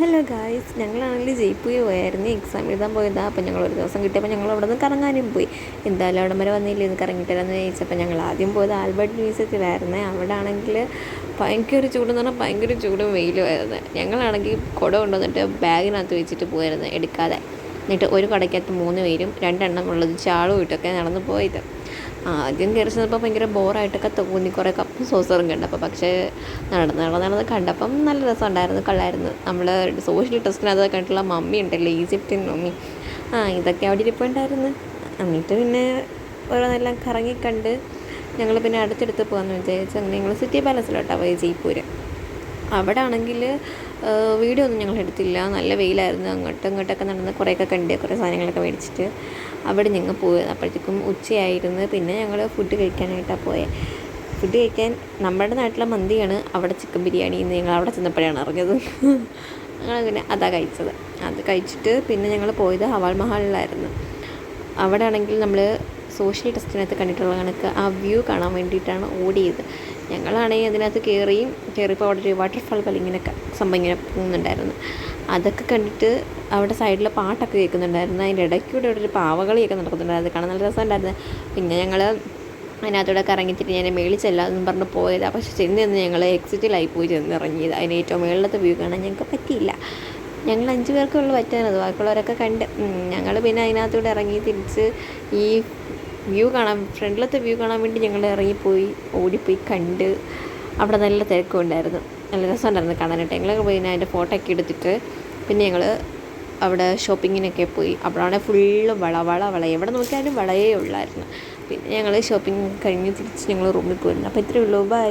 Hello guys, ഞങ്ങളാണെങ്കിൽ ജയ്പൂരിൽ പോയായിരുന്നു. Exam എഴുതാൻ പോയതാണ്. അപ്പോൾ ഞങ്ങൾ ഒരു ദിവസം കിട്ടിയപ്പോൾ ഞങ്ങൾ അവിടെ നിന്ന് കറങ്ങാനും പോയി. എന്തായാലും അവിടെ വരെ വന്നില്ലേ എന്ന് കറങ്ങിത്തരാമെന്ന് ചോദിച്ചപ്പോൾ ഞങ്ങൾ ആദ്യം പോയത് ആൽബർട്ട് മ്യൂസിയത്തിലായിരുന്നു. അവിടെ ആണെങ്കിൽ ഭയങ്കര ചൂടെന്ന് പറഞ്ഞാൽ ഭയങ്കര ചൂടും വെയിലുമായിരുന്നു. ഞങ്ങളാണെങ്കിൽ കുട കൊണ്ടുവന്നിട്ട് ബാഗിനകത്ത് വെച്ചിട്ട് പോയായിരുന്നു എടുക്കാതെ. എന്നിട്ട് ഒരു കടയ്ക്കകത്ത് 3 പേരും 2 എണ്ണം ഉള്ളത് ചാളും ഇട്ടൊക്കെ നടന്ന് പോയത്. ആദ്യം കയറി ചെന്നപ്പോൾ ഭയങ്കര ബോറായിട്ടൊക്കെ തോന്നി, കുറേ കപ്പും സോസറും കണ്ടപ്പോൾ. പക്ഷേ നടന്ന് കണ്ടപ്പം നല്ല രസമുണ്ടായിരുന്നു, കൊള്ളായിരുന്നു. നമ്മൾ സോഷ്യൽ ടെസ്റ്റിനകത്ത് കണ്ടിട്ടുള്ള മമ്മി ഉണ്ടല്ലോ, ഈജിപ്ഷ്യൻ മമ്മി, ഇതൊക്കെ അവിടെ ഇരിപ്പുണ്ടായിരുന്നു. എന്നിട്ട് പിന്നെ ഓരോന്നെല്ലാം കറങ്ങിക്കണ്ട് ഞങ്ങൾ പിന്നെ അടുത്തടുത്ത് പോകാമെന്ന് വിചാരിച്ചു. അങ്ങനെ ഞങ്ങൾ സിറ്റി പാലസിലോട്ടാണ് പോയി, ജയ്പൂർ. അവിടെ ആണെങ്കിൽ വീഡിയോ ഒന്നും ഞങ്ങൾ എടുത്തില്ല, നല്ല വെയിലായിരുന്നു. അങ്ങോട്ടും ഇങ്ങോട്ടൊക്കെ നടന്ന് കുറേയൊക്കെ കണ്ട് കുറേ സാധനങ്ങളൊക്കെ മേടിച്ചിട്ട് അവിടെ ഞങ്ങൾ പോയത്. അപ്പോഴത്തേക്കും ഉച്ചയായിരുന്നു. പിന്നെ ഞങ്ങൾ ഫുഡ് കഴിക്കാനായിട്ടാണ് പോയത്. ഫുഡ് കഴിക്കാൻ നമ്മുടെ നാട്ടിലെ മന്തിയാണ്, അവിടെ ചിക്കൻ ബിരിയാണി എന്ന് ഞങ്ങൾ അവിടെ ചെന്നപ്പോഴാണ് അറിഞ്ഞത്. ഞങ്ങൾ പിന്നെ അതാണ് കഴിച്ചത്. അത് കഴിച്ചിട്ട് പിന്നെ ഞങ്ങൾ പോയത് ഹവാൽ മഹലിലായിരുന്നു. അവിടെ ആണെങ്കിൽ നമ്മൾ സോഷ്യൽ ടെസ്റ്റിനകത്ത് കണ്ടിട്ടുള്ള കണക്ക് ആ വ്യൂ കാണാൻ വേണ്ടിയിട്ടാണ് ഓടിയത്. ഞങ്ങളാണെങ്കിൽ അതിനകത്ത് കയറിയപ്പോൾ അവിടെ ഒരു വാട്ടർഫാൾ പോലെ ഇങ്ങനെയൊക്കെ സംഭവം ഇങ്ങനെ പോകുന്നുണ്ടായിരുന്നു. അതൊക്കെ കണ്ടിട്ട് അവിടെ സൈഡിൽ പാട്ടൊക്കെ കേൾക്കുന്നുണ്ടായിരുന്നു. അതിൻ്റെ ഇടയ്ക്കൂടെ ഇവിടെ ഒരു പാവകളിയൊക്കെ നടക്കുന്നുണ്ടായിരുന്നു. കാണാൻ നല്ല രസമുണ്ടായിരുന്നു. പിന്നെ ഞങ്ങൾ അതിനകത്തൂടെ കറങ്ങിച്ചിട്ട് ഞാൻ മേളിൽ ചെല്ലാമെന്നും പറഞ്ഞ് പോയതാണ്. പക്ഷേ ചെന്ന് ഞങ്ങൾ എക്സിറ്റിലായി പോയി ചെന്നിറങ്ങിയത്. അതിന് ഏറ്റവും മുകളിലത്തെ വ്യൂ കാണാൻ ഞങ്ങൾക്ക് പറ്റിയില്ല. ഞങ്ങൾ 5 പേർക്കുള്ളൂ പറ്റാനത്, ബാക്കിയുള്ളവരൊക്കെ കണ്ട്. ഞങ്ങൾ പിന്നെ അതിനകത്തൂടെ ഇറങ്ങി തിരിച്ച് ഈ വ്യൂ കാണാൻ, ഫ്രണ്ടിലത്തെ വ്യൂ കാണാൻ വേണ്ടി ഞങ്ങൾ ഇറങ്ങിപ്പോയി, ഓടിപ്പോയി കണ്ട്. അവിടെ നല്ല തിരക്കും ഉണ്ടായിരുന്നു, നല്ല രസമുണ്ടായിരുന്നു കാണാനായിട്ട്. ഞങ്ങൾ പോയി അതിൻ്റെ ഫോട്ടോ ഒക്കെ എടുത്തിട്ട് പിന്നെ ഞങ്ങൾ അവിടെ ഷോപ്പിങ്ങിനൊക്കെ പോയി. അവിടെയാണെങ്കിൽ ഫുള്ള് വള എവിടെ നോക്കിയാലും വളയേ ഉള്ളായിരുന്നു. പിന്നെ ഞങ്ങൾ ഷോപ്പിംഗ് കഴിഞ്ഞ് തിരിച്ച് ഞങ്ങൾ റൂമിൽ പോയിരുന്നു. അപ്പോൾ ഇത്രയേ ഉള്ളൂ, ബൈ.